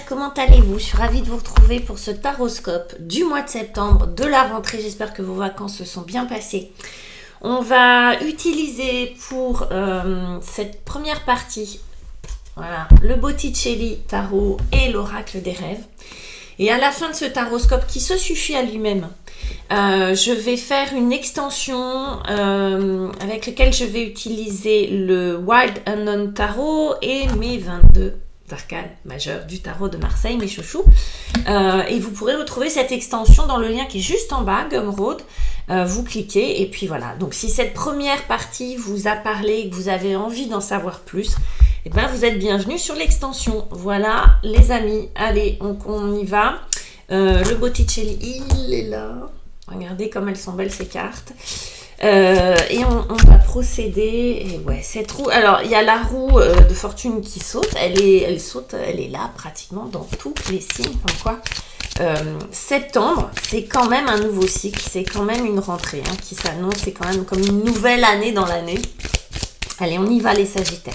Comment allez-vous? Je suis ravie de vous retrouver pour ce taroscope du mois de septembre, de la rentrée. J'espère que vos vacances se sont bien passées. On va utiliser pour cette première partie, voilà, le Botticelli Tarot et l'oracle des rêves. Et à la fin de ce taroscope qui se suffit à lui-même, je vais faire une extension avec laquelle je vais utiliser le Wild Unknown Tarot et mes 22 arcanes majeures du tarot de Marseille, mes chouchous. Et vous pourrez retrouver cette extension dans le lien qui est juste en bas, Gumroad. Vous cliquez et puis voilà. Donc si cette première partie vous a parlé et que vous avez envie d'en savoir plus, eh ben, vous êtes bienvenus sur l'extension. Voilà les amis, allez, on y va. Le Botticelli, il est là. Regardez comme elles sont belles ces cartes. Et on va procéder. Et ouais, cette roue. Alors, il y a la roue de fortune qui saute. Elle saute, elle est là pratiquement dans tous les signes. Comme quoi, septembre, c'est quand même un nouveau cycle. C'est quand même une rentrée qui s'annonce. C'est quand même comme une nouvelle année dans l'année. Allez, on y va les Sagittaires.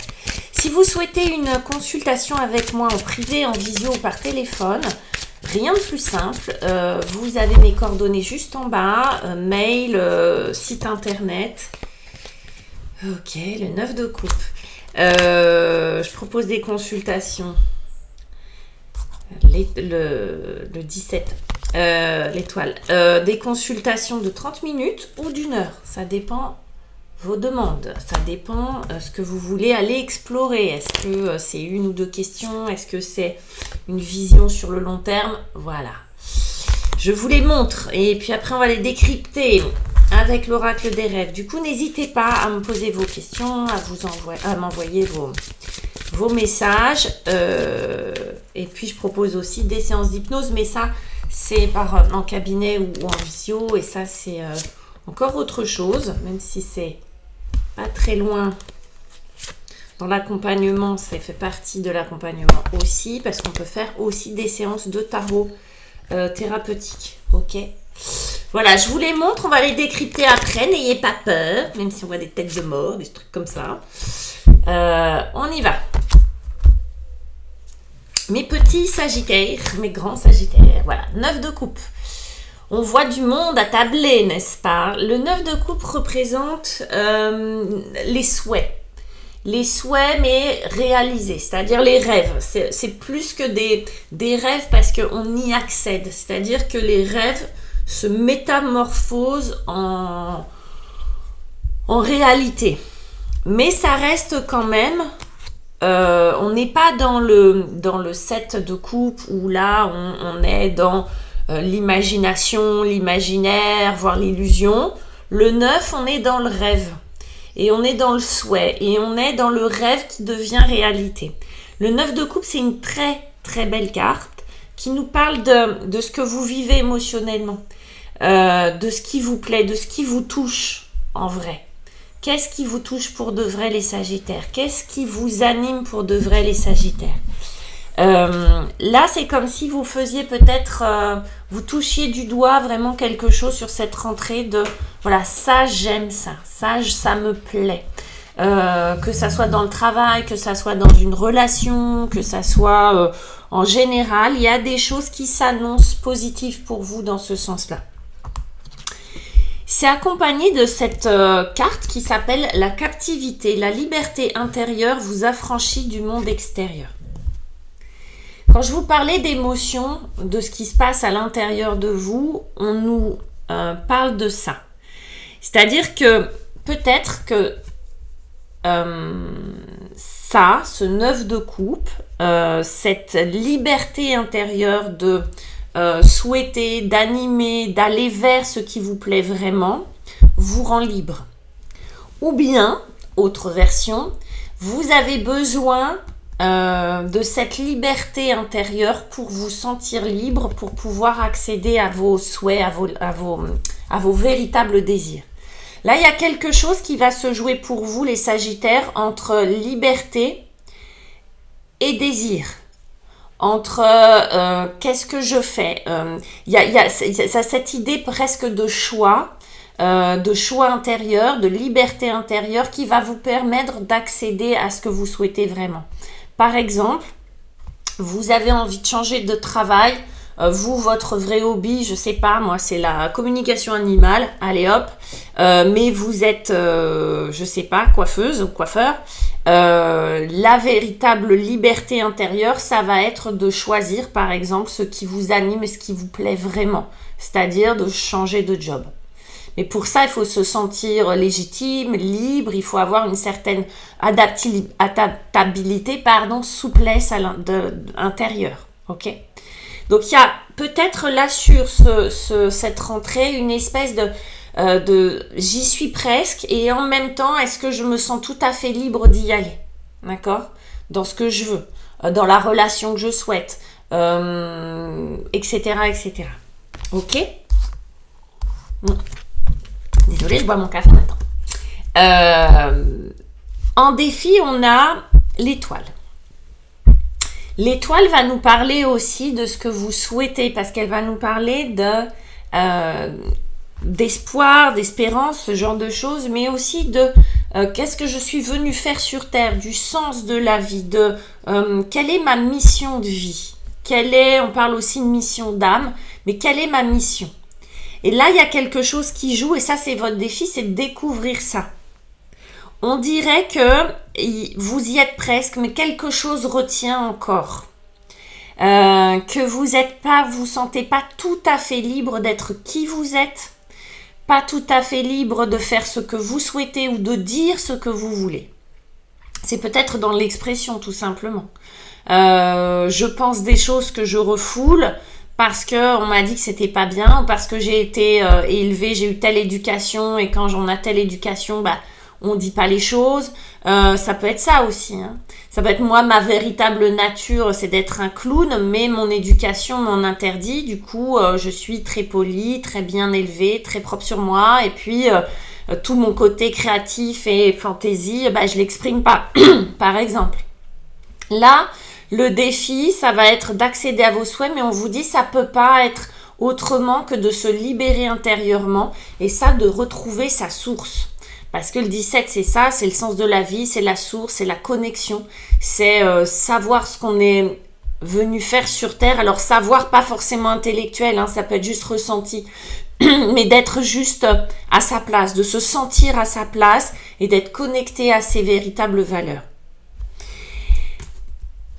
Si vous souhaitez une consultation avec moi en privé, en visio ou par téléphone, rien de plus simple, vous avez mes coordonnées juste en bas, mail, site internet. Ok, le 9 de coupe. Je propose des consultations. Le 17, l'étoile. Des consultations de 30 minutes ou d'une heure. Ça dépend vos demandes. Ça dépend ce que vous voulez aller explorer. Est-ce que c'est une ou deux questions? Est-ce que c'est une vision sur le long terme? Voilà. Je vous les montre et puis après on va les décrypter avec l'oracle des rêves. Du coup, n'hésitez pas à me poser vos questions, à m'envoyer vos messages. Et puis je propose aussi des séances d'hypnose, mais ça c'est en cabinet ou en visio et ça c'est encore autre chose, même si c'est pas très loin dans l'accompagnement, ça fait partie de l'accompagnement aussi, parce qu'on peut faire aussi des séances de tarot thérapeutiques. Ok, voilà, je vous les montre, on va les décrypter après, n'ayez pas peur, même si on voit des têtes de mort, des trucs comme ça. On y va. Mes petits sagittaires, mes grands sagittaires, voilà, 9 de coupe. On voit du monde à tabler, n'est-ce pas? Le 9 de coupe représente les souhaits. Les souhaits, mais réalisés, c'est-à-dire les rêves. C'est plus que des rêves parce qu'on y accède. C'est-à-dire que les rêves se métamorphosent en réalité. Mais ça reste quand même... on n'est pas dans le 7 de coupe où là, on est dans... l'imagination, l'imaginaire, voire l'illusion. Le 9, on est dans le rêve. Et on est dans le souhait. Et on est dans le rêve qui devient réalité. Le 9 de coupe, c'est une très, très belle carte qui nous parle de ce que vous vivez émotionnellement. De ce qui vous plaît, de ce qui vous touche en vrai. Qu'est-ce qui vous touche pour de vrai les Sagittaires? Qu'est-ce qui vous anime pour de vrai les Sagittaires? Là, c'est comme si vous faisiez peut-être, vous touchiez du doigt vraiment quelque chose sur cette rentrée de, voilà, ça j'aime ça, ça me plaît. Que ça soit dans le travail, que ça soit dans une relation, que ça soit en général, il y a des choses qui s'annoncent positives pour vous dans ce sens-là. C'est accompagné de cette carte qui s'appelle la captivité. La liberté intérieure vous affranchit du monde extérieur. Quand je vous parlais d'émotions, de ce qui se passe à l'intérieur de vous, on nous parle de ça. C'est-à-dire que peut-être que ce 9 de coupe, cette liberté intérieure de souhaiter, d'animer, d'aller vers ce qui vous plaît vraiment, vous rend libre. Ou bien, autre version, vous avez besoin de cette liberté intérieure pour vous sentir libre, pour pouvoir accéder à vos souhaits, à vos véritables désirs. Là, il y a quelque chose qui va se jouer pour vous, les Sagittaires, entre liberté et désir. Entre qu'est-ce que je fais, il y a cette idée presque de choix intérieur, de liberté intérieure qui va vous permettre d'accéder à ce que vous souhaitez vraiment. Par exemple, Vous avez envie de changer de travail. Vous, votre vrai hobby, je sais pas, moi, c'est la communication animale. Allez hop. Mais vous êtes, je sais pas, coiffeuse ou coiffeur. La véritable liberté intérieure, ça va être de choisir, par exemple, ce qui vous anime et ce qui vous plaît vraiment. C'est-à-dire de changer de job. Mais pour ça, il faut se sentir légitime, libre, il faut avoir une certaine adaptabilité, pardon, souplesse intérieure. Ok? Donc, il y a peut-être là sur cette rentrée une espèce de j'y suis presque et en même temps, est-ce que je me sens tout à fait libre d'y aller? D'accord? Dans ce que je veux, dans la relation que je souhaite, etc., etc. Ok? Désolée, je bois mon café maintenant. En défi, on a l'étoile. L'étoile va nous parler aussi de ce que vous souhaitez, parce qu'elle va nous parler d'espoir, d'espérance, ce genre de choses, mais aussi de qu'est-ce que je suis venue faire sur Terre, du sens de la vie, de quelle est ma mission de vie, on parle aussi de mission d'âme, mais quelle est ma mission? Et là, il y a quelque chose qui joue, et ça, c'est votre défi, c'est de découvrir ça. On dirait que vous y êtes presque, mais quelque chose retient encore. Que vous sentez pas tout à fait libre d'être qui vous êtes, pas tout à fait libre de faire ce que vous souhaitez ou de dire ce que vous voulez. C'est peut-être dans l'expression, tout simplement. Je pense des choses que je refoule, parce qu'on m'a dit que c'était pas bien, parce que j'ai été élevée, j'ai eu telle éducation, et quand j'en ai telle éducation, bah, on dit pas les choses. Ça peut être ça aussi. Hein. Ça peut être moi, ma véritable nature, c'est d'être un clown, mais mon éducation m'en interdit. Du coup, je suis très polie, très bien élevée, très propre sur moi, et puis tout mon côté créatif et fantaisie, bah, je l'exprime pas, par exemple. Là, le défi, ça va être d'accéder à vos souhaits, mais on vous dit ça peut pas être autrement que de se libérer intérieurement et ça, de retrouver sa source. Parce que le 17, c'est ça, c'est le sens de la vie, c'est la source, c'est la connexion, c'est savoir ce qu'on est venu faire sur Terre. Alors, savoir pas forcément intellectuel, hein, ça peut être juste ressenti, mais d'être juste à sa place, de se sentir à sa place et d'être connecté à ses véritables valeurs.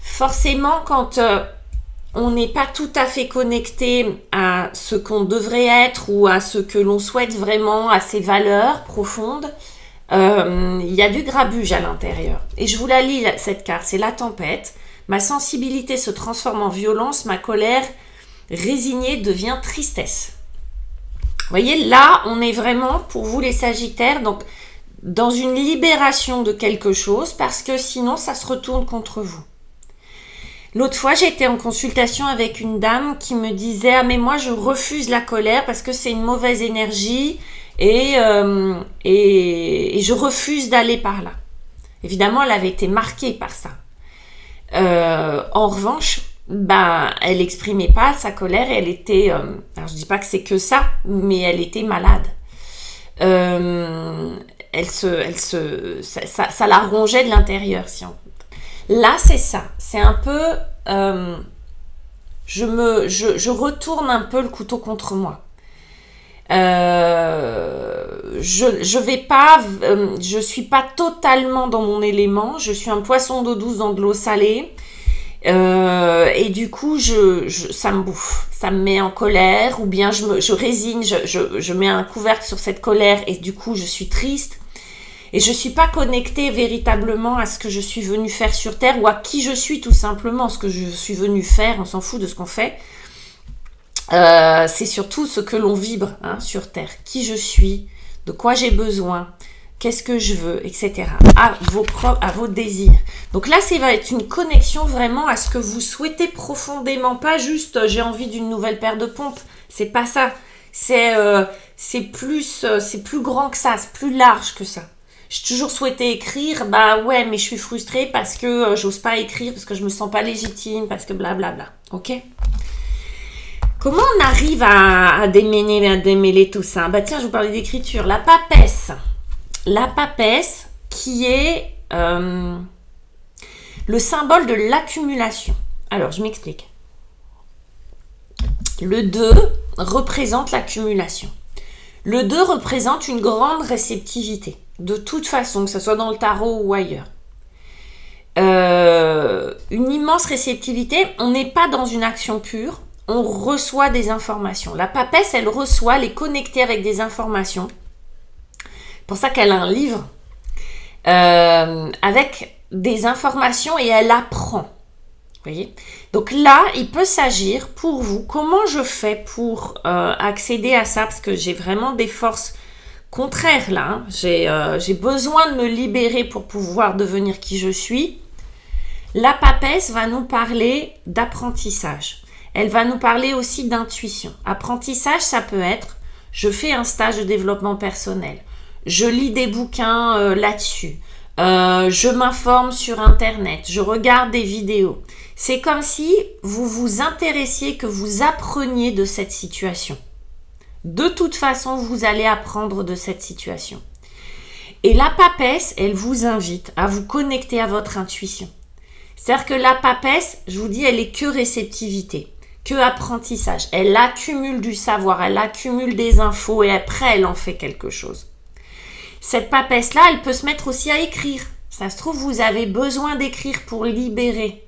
Forcément, quand on n'est pas tout à fait connecté à ce qu'on devrait être ou à ce que l'on souhaite vraiment, à ses valeurs profondes, il y a du grabuge à l'intérieur. Et je vous la lis, cette carte, c'est la tempête. Ma sensibilité se transforme en violence, ma colère résignée devient tristesse. Vous voyez, là, on est vraiment, pour vous les Sagittaires, donc dans une libération de quelque chose, parce que sinon, ça se retourne contre vous. L'autre fois, j'étais en consultation avec une dame qui me disait « Ah, mais moi, je refuse la colère parce que c'est une mauvaise énergie et je refuse d'aller par là. » Évidemment, elle avait été marquée par ça. En revanche, ben, elle n'exprimait pas sa colère et elle était... alors, je dis pas que c'est que ça, mais elle était malade. Ça la rongeait de l'intérieur, si on... Là, c'est ça. C'est un peu... je retourne un peu le couteau contre moi. Je vais pas... je suis pas totalement dans mon élément. Je suis un poisson d'eau douce dans de l'eau salée. Et du coup, ça me bouffe. Ça me met en colère. Ou bien je résigne. Je mets un couvercle sur cette colère. Et du coup, je suis triste. Et je ne suis pas connectée véritablement à ce que je suis venue faire sur Terre ou à qui je suis tout simplement. Ce que je suis venue faire, on s'en fout de ce qu'on fait. C'est surtout ce que l'on vibre sur Terre. Qui je suis, de quoi j'ai besoin, qu'est-ce que je veux, etc. À vos désirs. Donc là, ça va être une connexion vraiment à ce que vous souhaitez profondément. Pas juste j'ai envie d'une nouvelle paire de pompes. C'est pas ça. C'est plus grand que ça, c'est plus large que ça. J'ai toujours souhaité écrire, bah ouais, mais je suis frustrée parce que j'ose pas écrire, parce que je me sens pas légitime, parce que blablabla. Ok? Comment on arrive à démêler tout ça? Bah tiens, je vous parlais d'écriture. La papesse. La papesse qui est le symbole de l'accumulation. Alors, je m'explique. Le 2 représente l'accumulation. Le 2 représente une grande réceptivité, de toute façon, que ce soit dans le tarot ou ailleurs. Une immense réceptivité, on n'est pas dans une action pure, on reçoit des informations. La papesse, elle reçoit, elle est connectée avec des informations. C'est pour ça qu'elle a un livre avec des informations et elle apprend. Vous voyez? Donc là, il peut s'agir pour vous, comment je fais pour accéder à ça, parce que j'ai vraiment des forces contraires là. J'ai besoin de me libérer pour pouvoir devenir qui je suis. La papesse va nous parler d'apprentissage. Elle va nous parler aussi d'intuition. Apprentissage, ça peut être, je fais un stage de développement personnel, je lis des bouquins là-dessus, je m'informe sur Internet, je regarde des vidéos. C'est comme si vous vous intéressiez, que vous appreniez de cette situation. De toute façon, vous allez apprendre de cette situation. Et la papesse, elle vous invite à vous connecter à votre intuition. C'est-à-dire que la papesse, je vous dis, elle est que réceptivité, que apprentissage. Elle accumule du savoir, elle accumule des infos et après, elle en fait quelque chose. Cette papesse-là, elle peut se mettre aussi à écrire. Ça se trouve, vous avez besoin d'écrire pour libérer.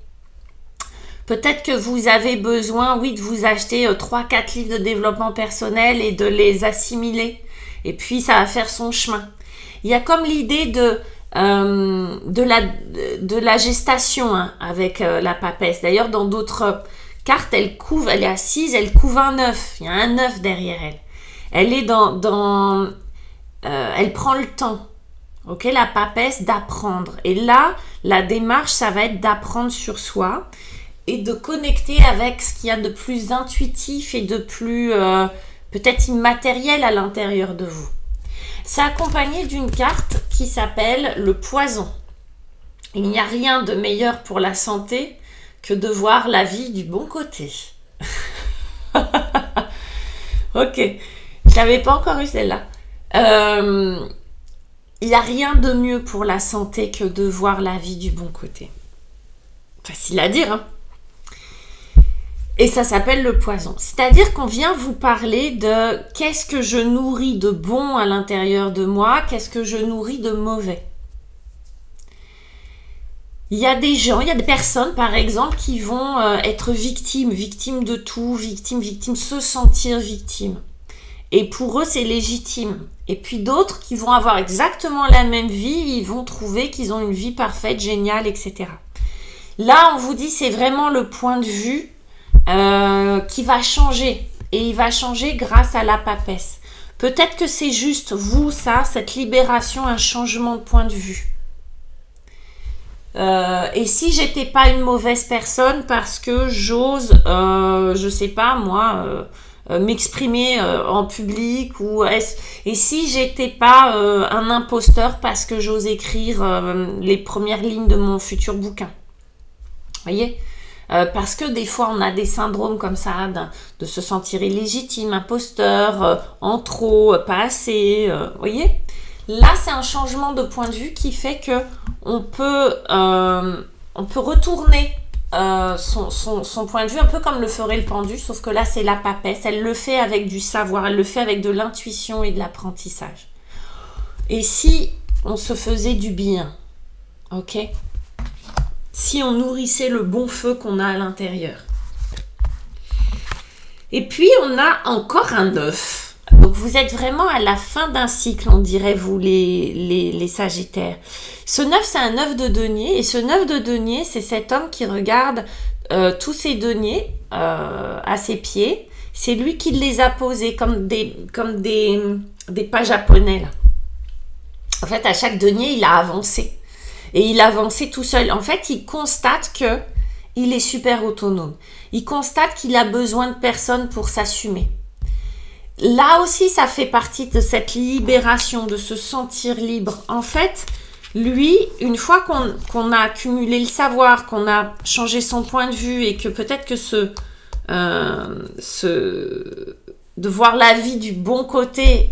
Peut-être que vous avez besoin, oui, de vous acheter 3-4 livres de développement personnel et de les assimiler. Et puis, ça va faire son chemin. Il y a comme l'idée de la gestation hein, avec la papesse. D'ailleurs, dans d'autres cartes, elle est assise, elle couve un œuf. Il y a un œuf derrière elle. Elle est elle prend le temps, ok, la papesse, d'apprendre. Et là, la démarche, ça va être d'apprendre sur soi et de connecter avec ce qu'il y a de plus intuitif et de plus peut-être immatériel à l'intérieur de vous. C'est accompagné d'une carte qui s'appelle le poison. Il n'y a rien de meilleur pour la santé que de voir la vie du bon côté. Ok, je n'avais pas encore eu celle-là. Il n'y a rien de mieux pour la santé que de voir la vie du bon côté. Facile à dire, hein? Et ça s'appelle le poison. C'est-à-dire qu'on vient vous parler de qu'est-ce que je nourris de bon à l'intérieur de moi, qu'est-ce que je nourris de mauvais. Il y a des gens, il y a des personnes par exemple qui vont être victimes de tout, victimes, se sentir victimes. Et pour eux c'est légitime. Et puis d'autres qui vont avoir exactement la même vie, ils vont trouver qu'ils ont une vie parfaite, géniale, etc. Là on vous dit c'est vraiment le point de vue qui va changer, et il va changer grâce à la papesse. Peut-être que c'est juste vous, ça, cette libération, un changement de point de vue. Et si j'étais pas une mauvaise personne parce que j'ose, je sais pas moi, m'exprimer en public, et si j'étais pas un imposteur parce que j'ose écrire les premières lignes de mon futur bouquin. Voyez? Parce que des fois on a des syndromes comme ça de se sentir illégitime, imposteur, en trop, pas assez, voyez. Là c'est un changement de point de vue qui fait que on peut retourner son point de vue un peu comme le ferait le pendu, sauf que là c'est la papesse, elle le fait avec du savoir, elle le fait avec de l'intuition et de l'apprentissage. Et si on se faisait du bien, ok? Si on nourrissait le bon feu qu'on a à l'intérieur. Et puis, on a encore un œuf. Donc, vous êtes vraiment à la fin d'un cycle, on dirait, vous, les Sagittaires. Ce œuf, c'est un œuf de denier. Et ce œuf de denier, c'est cet homme qui regarde tous ses deniers à ses pieds. C'est lui qui les a posés comme des pas japonais, là. En fait, à chaque denier, il a avancé. Et il avançait tout seul. En fait, il constate qu'il est super autonome. Il constate qu'il a besoin de personne pour s'assumer. Là aussi, ça fait partie de cette libération, de se sentir libre. En fait, lui, une fois qu'on a accumulé le savoir, qu'on a changé son point de vue et que peut-être que de voir la vie du bon côté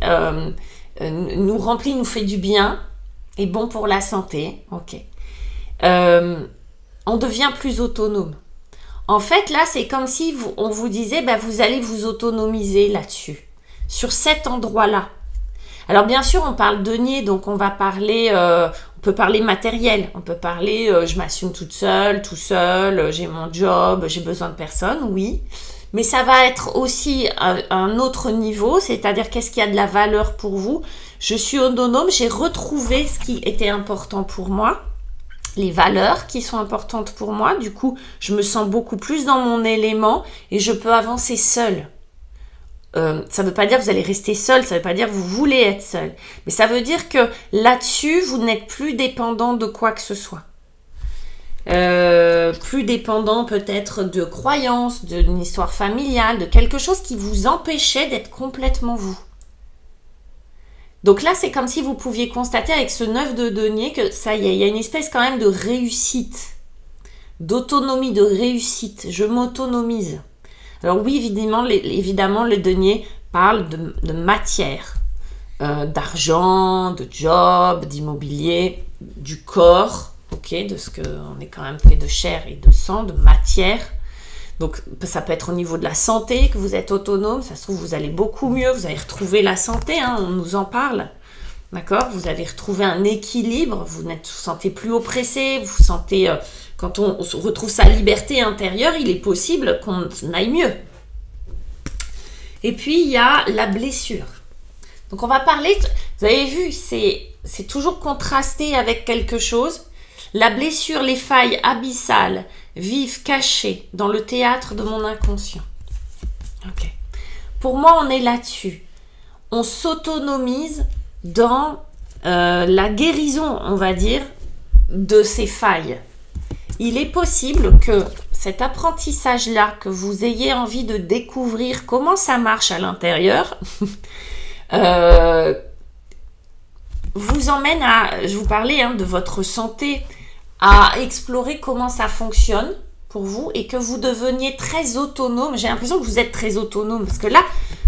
nous remplit, nous fait du bien, est bon pour la santé, ok. On devient plus autonome. En fait, là, c'est comme si on vous disait, bah, vous allez vous autonomiser là-dessus, sur cet endroit-là. Alors, bien sûr, on parle denier, donc on va parler, on peut parler matériel, on peut parler, je m'assume toute seule, tout seul, j'ai mon job, j'ai besoin de personne, oui. Mais ça va être aussi un autre niveau, c'est-à-dire qu'est-ce qu'il y a de la valeur pour vous. Je suis autonome, j'ai retrouvé ce qui était important pour moi, les valeurs qui sont importantes pour moi. Du coup, je me sens beaucoup plus dans mon élément et je peux avancer seule. Ça ne veut pas dire que vous allez rester seul, ça ne veut pas dire que vous voulez être seul. Mais ça veut dire que là-dessus, vous n'êtes plus dépendant de quoi que ce soit. Plus dépendant peut-être de croyances, d'une histoire familiale, de quelque chose qui vous empêchait d'être complètement vous. Donc là, c'est comme si vous pouviez constater avec ce 9 de denier que ça y est, il y a une espèce quand même de réussite, d'autonomie, de réussite. Je m'autonomise. Alors oui, évidemment, le denier parle de matière, d'argent, de job, d'immobilier, du corps, ok, de ce qu'on est quand même fait de chair et de sang, de matière. Donc ça peut être au niveau de la santé que vous êtes autonome, ça se trouve vous allez beaucoup mieux, vous allez retrouver la santé, hein, on nous en parle, d'accord? Vous avez retrouvé un équilibre, vous vous sentez plus oppressé, vous vous sentez, quand on retrouve sa liberté intérieure, il est possible qu'on aille mieux. Et puis il y a la blessure. Donc on va parler, vous avez vu, c'est toujours contrasté avec quelque chose. La blessure, les failles abyssales vivent cachées dans le théâtre de mon inconscient. Ok. Pour moi, on est là-dessus. On s'autonomise dans la guérison, on va dire, de ces failles. Il est possible que cet apprentissage-là, que vous ayez envie de découvrir comment ça marche à l'intérieur, vous emmène à, je vous parlais de votre santé, à explorer comment ça fonctionne pour vous et que vous deveniez très autonome. J'ai l'impression que vous êtes très autonome parce que là,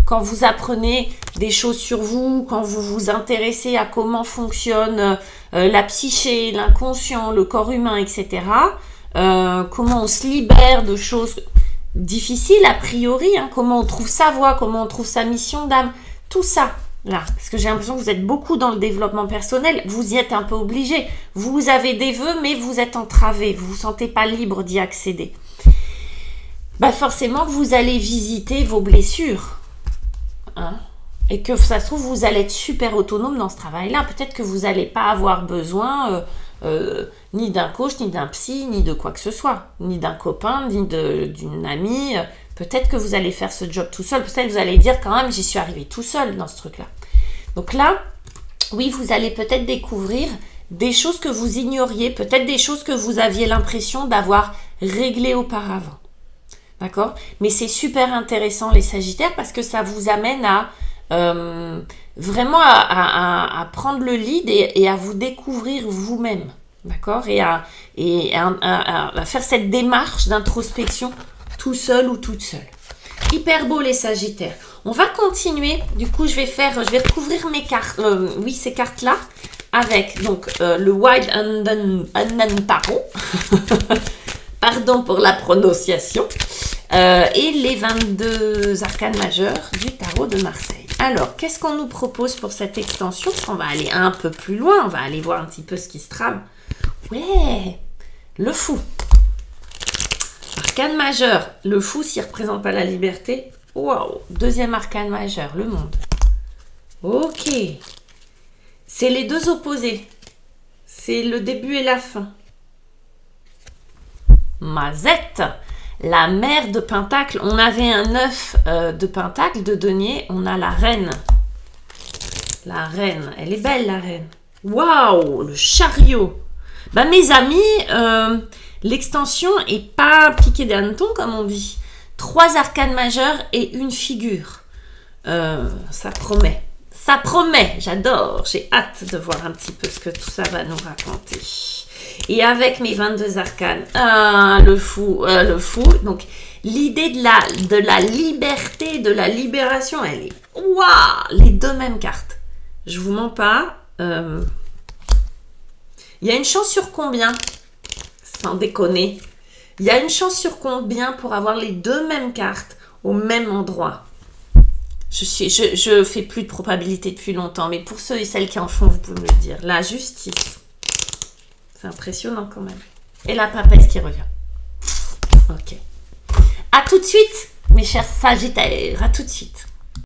quand vous apprenez des choses sur vous, quand vous vous intéressez à comment fonctionne la psyché, l'inconscient, le corps humain, etc., comment on se libère de choses difficiles a priori, comment on trouve sa voie, comment on trouve sa mission d'âme, tout ça. Là, parce que j'ai l'impression que vous êtes beaucoup dans le développement personnel, vous y êtes un peu obligé. Vous avez des vœux, mais vous êtes entravé, vous ne vous sentez pas libre d'y accéder. Bah forcément, vous allez visiter vos blessures. Hein, et que ça se trouve, vous allez être super autonome dans ce travail-là. Peut-être que vous n'allez pas avoir besoin ni d'un coach, ni d'un psy, ni de quoi que ce soit. Ni d'un copain, ni d'une amie. Peut-être que vous allez faire ce job tout seul. Peut-être que vous allez dire quand même, j'y suis arrivé tout seul dans ce truc-là. Donc là, oui, vous allez peut-être découvrir des choses que vous ignoriez, peut-être des choses que vous aviez l'impression d'avoir réglées auparavant. D'accord? Mais c'est super intéressant les Sagittaires parce que ça vous amène à vraiment à prendre le lead et à vous découvrir vous-même. D'accord? Et à faire cette démarche d'introspection tout seul ou toute seule. Hyper beau les Sagittaires. On va continuer. Du coup, je vais recouvrir mes cartes. Oui, ces cartes-là avec donc le Wild Unknown Tarot. Pardon pour la prononciation. Et les 22 arcanes majeures du tarot de Marseille. Alors, qu'est-ce qu'on nous propose pour cette extension? Parce qu'on va aller un peu plus loin. On va aller voir un petit peu ce qui se trame. Ouais, le fou. Arcane majeur, le fou s'il ne représente pas la liberté. Waouh, deuxième arcane majeur, le monde. Ok. C'est les deux opposés. C'est le début et la fin. Mazette, la mère de Pentacle. On avait un 9 de Pentacle, de denier. On a la reine. La reine, elle est belle la reine. Waouh, le chariot. Bah mes amis, l'extension est pas piquée des hannetons comme on dit. 3 arcanes majeures et une figure. Ça promet. Ça promet, j'adore. J'ai hâte de voir un petit peu ce que tout ça va nous raconter. Et avec mes 22 arcanes, le fou. Donc l'idée de la liberté, de la libération, elle est... Waouh, les deux mêmes cartes. Je vous mens pas. Il y a une chance sur combien? Sans déconner. Il y a une chance sur combien pour avoir les deux mêmes cartes au même endroit? Je fais plus de probabilité depuis longtemps, mais pour ceux et celles qui en font, vous pouvez me le dire. La justice. C'est impressionnant quand même. Et la papesse qui revient. Ok. À tout de suite, mes chers Sagittaires. À tout de suite.